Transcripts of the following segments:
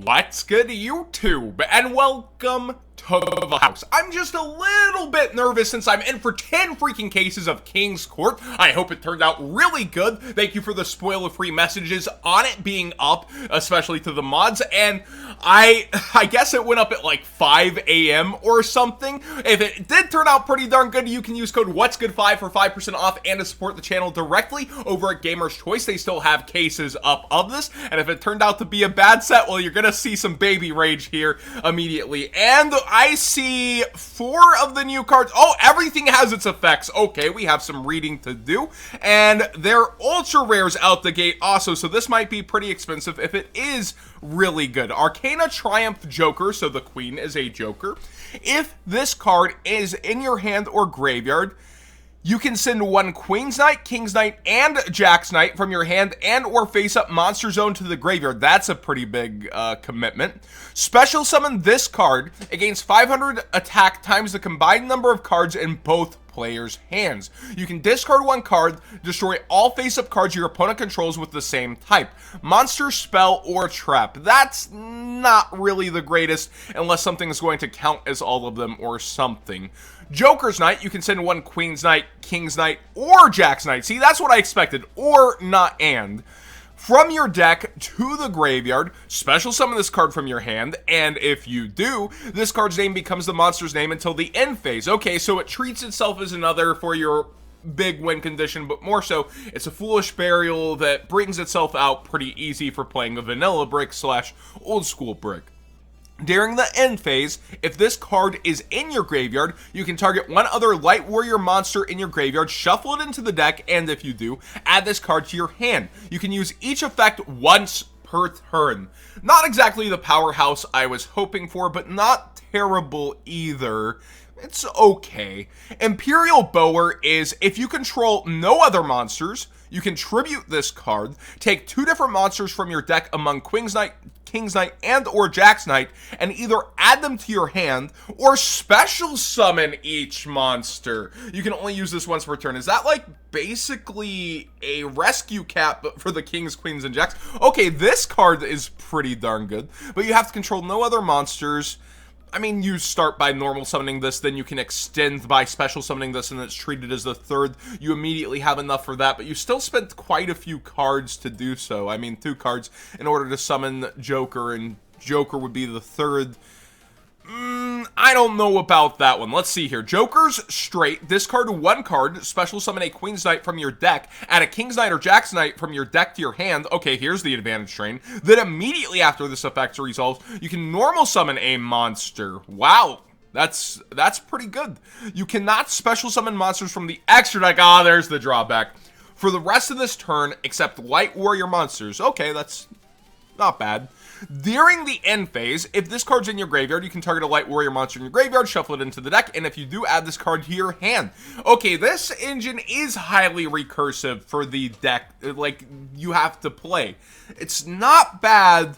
What's good, YouTube, and welcome to the house. I'm just a little bit nervous since I'm in for 10 freaking cases of King's Court. I hope it turned out really good. Thank you for the spoiler-free messages on it being up, especially to the mods, and I guess it went up at like 5 a.m. or something. If it did turn out pretty darn good, you can use code What'sGood5 for 5% off and to support the channel directly over at Gamer's Choice. They still have cases up of this, and if it turned out to be a bad set, well, you're gonna see some baby rage here immediately. And I see 4 of the new cards. Oh, everything has its effects. Okay, we have some reading to do, and they're ultra rares out the gate also, so this might be pretty expensive if it is really good. Arcana Triumph Joker, so the queen is a joker. If this card is in your hand or graveyard, you can send one Queen's Knight, King's Knight, and Jack's Knight from your hand and or face-up Monster Zone to the graveyard. That's a pretty big commitment. Special summon this card against 500 attack times the combined number of cards in both players' hands. You can discard one card, destroy all face-up cards your opponent controls with the same type. Monster, spell, or trap. That's not really the greatest unless something is going to count as all of them or something. Joker's Knight, you can send one Queen's Knight, King's Knight, or Jack's Knight. See, that's what I expected. Or not and. From your deck to the graveyard, special summon this card from your hand, and if you do, this card's name becomes the monster's name until the end phase. Okay, so it treats itself as another for your big win condition, but more so, it's a foolish burial that brings itself out pretty easy for playing a vanilla brick slash old school brick. During the end phase, if this card is in your graveyard, you can target one other Light Warrior monster in your graveyard, shuffle it into the deck, and if you do, add this card to your hand. You can use each effect once per turn. Not exactly the powerhouse I was hoping for, but not terrible either. It's okay. Imperial Bower is, if you control no other monsters, you can tribute this card, take 2 different monsters from your deck among Queen's Knight, King's Knight, and or Jack's Knight, and either add them to your hand or special summon each monster. You can only use this once per turn. Is that like basically a rescue cap for the Kings, Queens, and Jacks? Okay, this card is pretty darn good, but you have to control no other monsters. I mean, you start by normal summoning this, then you can extend by special summoning this, and it's treated as the third. You immediately have enough for that, but you still spent quite a few cards to do so. I mean, 2 cards in order to summon Joker, and Joker would be the third. I don't know about that one. Let's see here. Joker's straight. Discard 1 card. Special summon a Queen's Knight from your deck. Add a King's Knight or Jack's Knight from your deck to your hand. Okay, here's the advantage train. Then immediately after this effect resolves, you can normal summon a monster. Wow. That's pretty good. You cannot special summon monsters from the extra deck. Ah, there's the drawback. For the rest of this turn, except Light Warrior monsters. Okay, that's not bad. During the end phase, if this card's in your graveyard, you can target a Light Warrior monster in your graveyard, shuffle it into the deck, and if you do, add this card to your hand. Okay, this engine is highly recursive for the deck, like, you have to play. It's not bad,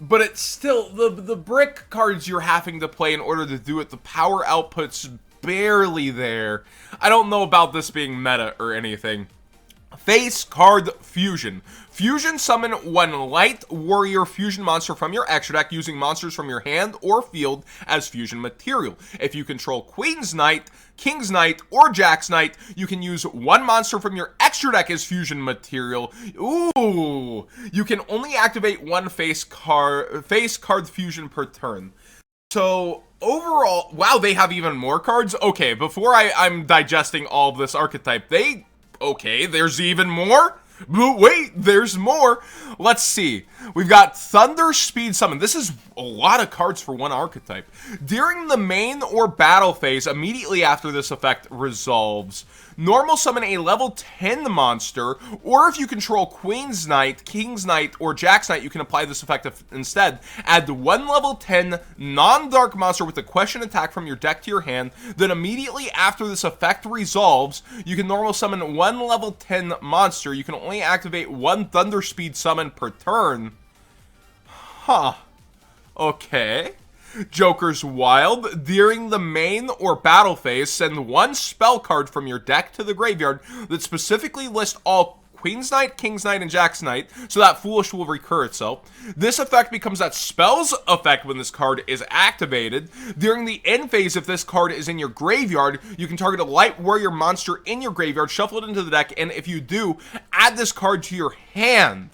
but it's still, the brick cards you're having to play in order to do it, the power output's barely there. I don't know about this being meta or anything. Face card fusion. Fusion summon one Light Warrior fusion monster from your extra deck using monsters from your hand or field as fusion material. If you control Queen's Knight, King's Knight, or Jack's Knight, you can use 1 monster from your extra deck as fusion material. Ooh! You can only activate 1 face card fusion per turn. So, overall, wow, they have even more cards? Okay, before I'm digesting all of this archetype, okay, there's even more? But wait, there's more. Let's see. We've got Thunder Speed Summon. This is a lot of cards for 1 archetype. During the main or battle phase, immediately after this effect resolves, normal summon a level 10 monster, or if you control Queen's Knight, King's Knight, or Jack's Knight, you can apply this effect instead. Add 1 level 10 non-dark monster with a question attack from your deck to your hand. Then immediately after this effect resolves, you can normal summon 1 level 10 monster. You can only activate 1 Thunder Speed summon per turn. Huh. Okay. Joker's Wild. During the main or battle phase, send 1 spell card from your deck to the graveyard that specifically lists all Queen's Knight, King's Knight, and Jack's Knight, so that Foolish will recur itself. This effect becomes that spell's effect when this card is activated. During the end phase, if this card is in your graveyard, you can target a light warrior monster in your graveyard, shuffle it into the deck, and if you do, add this card to your hand.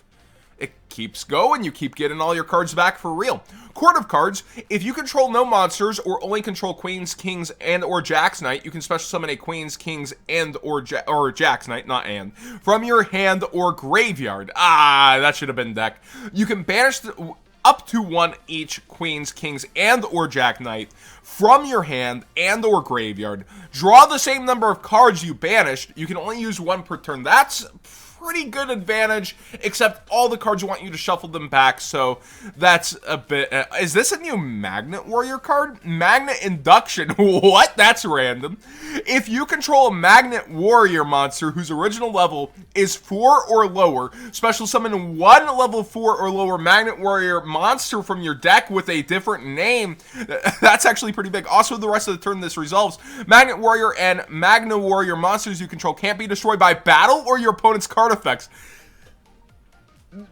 It keeps going, you keep getting all your cards back for real. Court of Cards, if you control no monsters or only control Queens, Kings, and or Jack's Knight, you can special summon a Queens, Kings, and or Jack's Knight, not and, from your hand or graveyard. Ah, that should have been deck. You can banish up to one each Queens, Kings, and or Jack Knight from your hand and or graveyard. Draw the same number of cards you banished. You can only use one per turn. That's pretty good advantage, except all the cards want you to shuffle them back, so that's a bit... is this a new Magnet Warrior card? Magnet Induction. What? That's random. If you control a Magnet Warrior monster whose original level is 4 or lower, special summon one level 4 or lower Magnet Warrior monster from your deck with a different name. That's actually pretty big. Also, the rest of the turn this resolves. Magnet Warrior and Magna Warrior monsters you control can't be destroyed by battle or your opponent's card effects.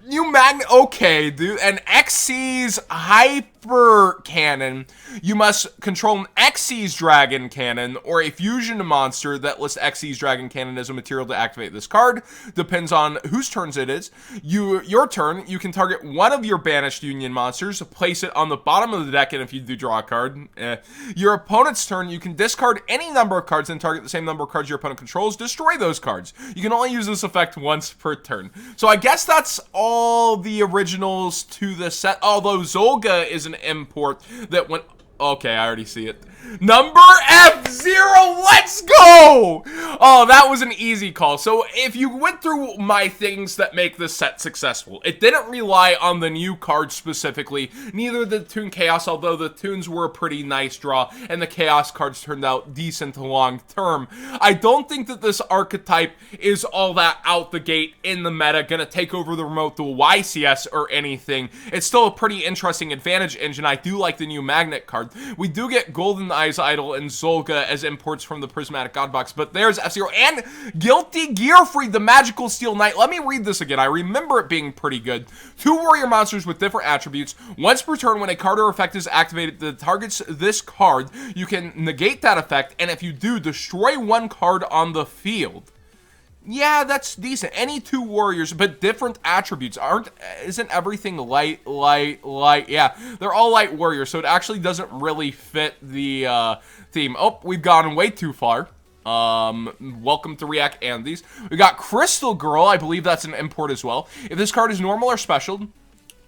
New Magnet, okay, dude. An Xyz Hyper Cannon. You must control an Xyz Dragon Cannon or a fusion monster that lists Xyz Dragon Cannon as a material to activate this card. Depends on whose turns it is. Your turn, you can target one of your banished Union monsters, place it on the bottom of the deck, and if you do draw a card, your opponent's turn, you can discard any number of cards and target the same number of cards your opponent controls. Destroy those cards. You can only use this effect once per turn. So I guess that's all the originals to the set, although Zolga is an import that went... Okay, I already see it. Number F0, let's go! Oh, that was an easy call. So if you went through my things that make this set successful, it didn't rely on the new cards specifically, neither did Toon Chaos, although the Toons were a pretty nice draw, and the Chaos cards turned out decent long term. I don't think that this archetype is all that out the gate in the meta, gonna take over the remote duel YCS or anything. It's still a pretty interesting advantage engine. I do like the new Magnet card. We do get Golden Eyes Idol and Zolga as imports from the Prismatic God Box, but there's F-Zero and Guilty Gearfried, the Magical Steel Knight. Let me read this again. I remember it being pretty good. 2 warrior monsters with different attributes. Once per turn, when a card or effect is activated that targets this card, you can negate that effect, and if you do, destroy one card on the field. Yeah, that's decent. Any 2 warriors, but different attributes. Isn't everything light? Yeah, they're all light warriors, so it actually doesn't really fit the theme. Oh, we've gone way too far. Welcome to React Andes. We got Crystal Girl. I believe that's an import as well. If this card is normal or special,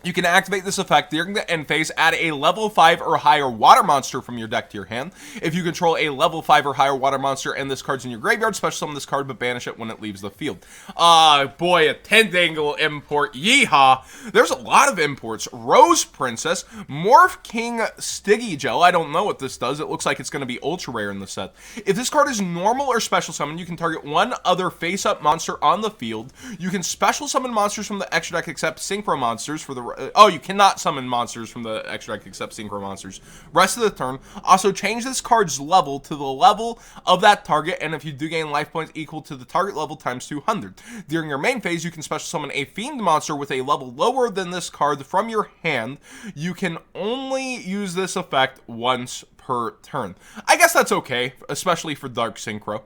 you can activate this effect during the end phase, add a level 5 or higher water monster from your deck to your hand. If you control a level 5 or higher water monster and this card's in your graveyard, special summon this card but banish it when it leaves the field. Boy, a 10th angle import. Yeehaw! There's a lot of imports. Rose Princess, Morph King Stiggy Gel. I don't know what this does. It looks like it's going to be ultra rare in the set. If this card is normal or special summon, you can target one other face-up monster on the field. You can special summon monsters from the extra deck except synchro monsters for the... you cannot summon monsters from the extra deck except synchro monsters. Rest of the turn. Also, change this card's level to the level of that target, and if you do gain life points equal to the target level times 200. During your main phase, you can special summon a fiend monster with a level lower than this card from your hand. You can only use this effect once per turn. I guess that's okay, especially for Dark Synchro.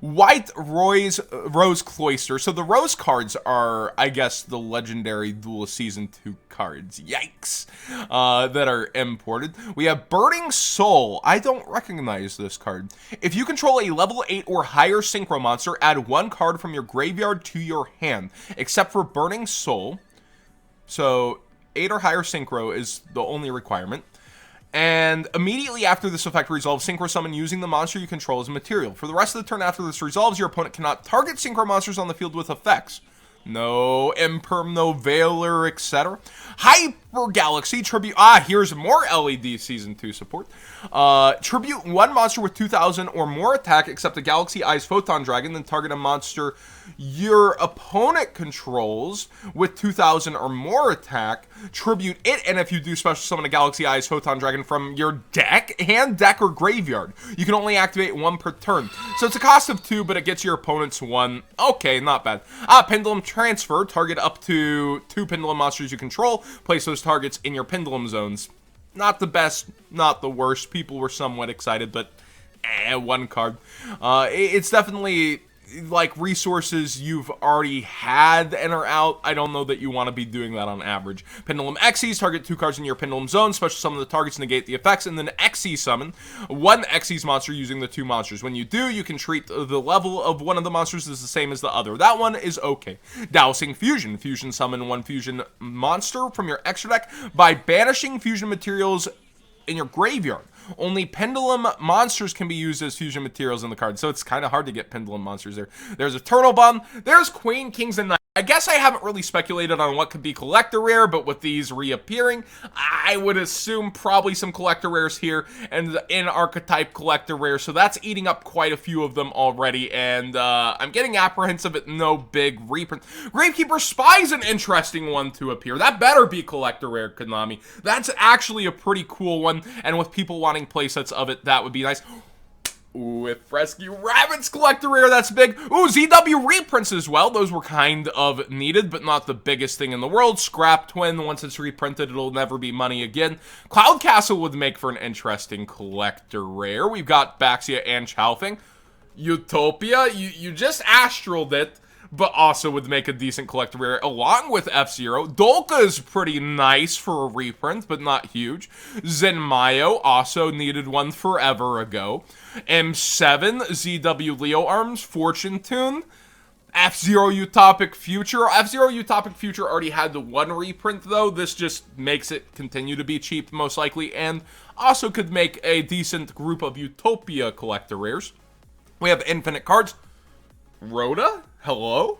White Rose Cloister. So the Rose cards are, I guess, the legendary Duelist Season 2 cards. Yikes. That are imported. We have Burning Soul. I don't recognize this card. If you control a level 8 or higher Synchro monster, add one card from your graveyard to your hand, except for Burning Soul. So 8 or higher Synchro is the only requirement. And immediately after this effect resolves, Synchro Summon using the monster you control as a material. For the rest of the turn after this resolves, your opponent cannot target Synchro monsters on the field with effects. No Imperm, no Veiler, etc. Hyper Super Galaxy Tribute. Here's more LED Season 2 support. Tribute one monster with 2,000 or more attack, except a Galaxy Eyes Photon Dragon, then target a monster your opponent controls with 2,000 or more attack. Tribute it, and if you do special summon a Galaxy Eyes Photon Dragon from your deck, hand, deck, or graveyard, you can only activate one per turn. So it's a cost of 2, but it gets your opponent's 1. Okay, not bad. Pendulum Transfer, target up to 2 Pendulum monsters you control. Place those targets in your Pendulum zones. Not the best, not the worst. People were somewhat excited, but one card. It's definitely like resources you've already had and are out. I don't know that you want to be doing that on average. Pendulum Xyz, target 2 cards in your Pendulum zone, special summon the targets, negate the effects, and then Xyz summon one Xyz monster using the 2 monsters. When you do, you can treat the level of one of the monsters as the same as the other. That one is okay. Dowsing Fusion. Fusion summon one fusion monster from your extra deck by banishing fusion materials in your graveyard. Only Pendulum monsters can be used as fusion materials in the card, so it's kind of hard to get Pendulum monsters there. There's Eternal Bomb, there's Queen, Kings, and Knights. I guess I haven't really speculated on what could be collector rare, but with these reappearing, I would assume probably some collector rares here and in Archetype collector rare, so that's eating up quite a few of them already, and I'm getting apprehensive at no big reprint. Gravekeeper Spy is an interesting one to appear. That better be collector rare, Konami. That's actually a pretty cool one, and with people wanting playsets of it, that would be nice. Ooh, if Rescue Rabbits collector rare, that's big. Ooh, ZW reprints as well. Those were kind of needed, but not the biggest thing in the world. Scrap Twin, once it's reprinted, it'll never be money again. Cloud Castle would make for an interesting collector rare. We've got Baxia and Chowfing. Utopia, you just astraled it, but also would make a decent collector rare along with F-Zero. Dolka is pretty nice for a reprint, but not huge. Zenmayo also needed one forever ago. M7, ZW Leo Arms, Fortune Tune. F-Zero Utopic Future. F-Zero Utopic Future already had the one reprint, though. This just makes it continue to be cheap, most likely, and also could make a decent group of Utopia collector rares. We have infinite cards. Rhoda? Hello?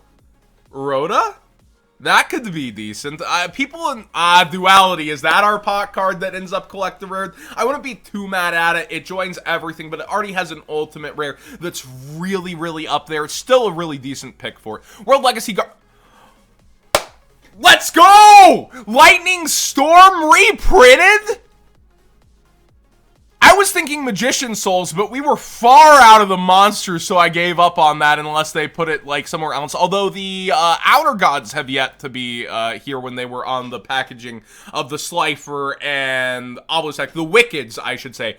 Rhoda? That could be decent. People in Duality, is that our pot card that ends up collector rare? I wouldn't be too mad at it. It joins everything, but it already has an ultimate rare that's really, really up there. It's still a really decent pick for it. World Legacy Guard. Let's go! Lightning Storm reprinted? I was thinking Magician Souls, but we were far out of the monsters, so I gave up on that unless they put it, like, somewhere else. Although the Outer Gods have yet to be here when they were on the packaging of the Slifer and Obelisk, the Wickeds, I should say.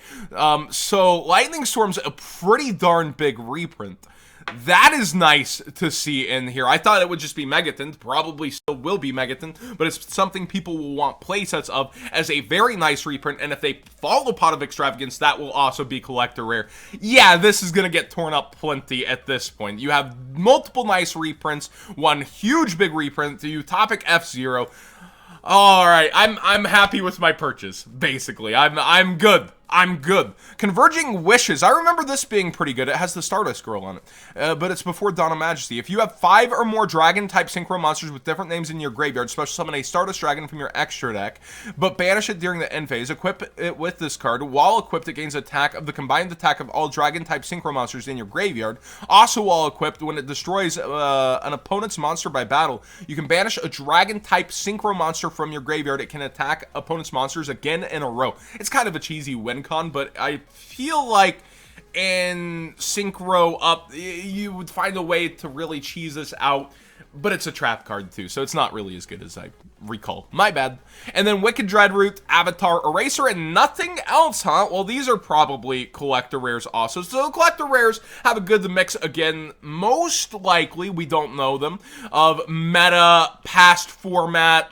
So Lightning Storm's a pretty darn big reprint. That is nice to see in here. I thought it would just be Megaton. Probably still will be Megaton, but it's something people will want playsets of as a very nice reprint, and if they follow Pot of Extravagance, that will also be collector rare. Yeah, this is gonna get torn up plenty at this point. You have multiple nice reprints, one huge big reprint, the Utopic F-Zero. Alright, I'm happy with my purchase, basically. I'm good. I'm good. Converging Wishes. I remember this being pretty good. It has the Stardust Girl on it. But it's before Dawn of Majesty. If you have 5 or more Dragon-type Synchro monsters with different names in your graveyard, special summon a Stardust Dragon from your extra deck, but banish it during the end phase, equip it with this card. While equipped, it gains attack of the combined attack of all Dragon-type Synchro monsters in your graveyard. Also while equipped, when it destroys an opponent's monster by battle, you can banish a Dragon-type Synchro monster from your graveyard. It can attack opponent's monsters again in a row. It's kind of a cheesy win con, but I feel like in Synchro Up, you would find a way to really cheese this out, but it's a trap card too, so it's not really as good as I recall. My bad. And then Wicked Dreadroot, Avatar Eraser, and nothing else, huh? Well, these are probably collector rares also. So the collector rares have a good mix, again, most likely, we don't know them, of meta, past format.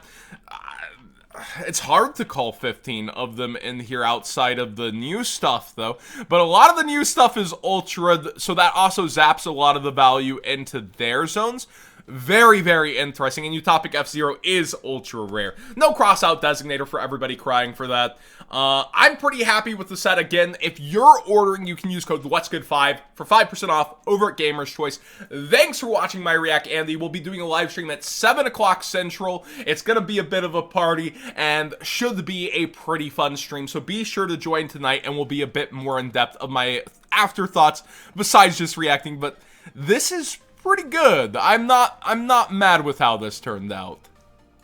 It's hard to call 15 of them in here outside of the new stuff, though. But a lot of the new stuff is ultra, so that also zaps a lot of the value into their zones. Very, very interesting, and Utopic F-Zero is ultra rare. No cross-out designator for everybody crying for that. I'm pretty happy with the set. Again, if you're ordering, you can use code WhatsGood5 for 5% off over at Gamer's Choice. Thanks for watching my React, Andy. We'll be doing a live stream at 7 o'clock Central. It's going to be a bit of a party and should be a pretty fun stream, so be sure to join tonight, and we'll be a bit more in depth of my afterthoughts besides just reacting. But this is pretty good. I'm not mad with how this turned out.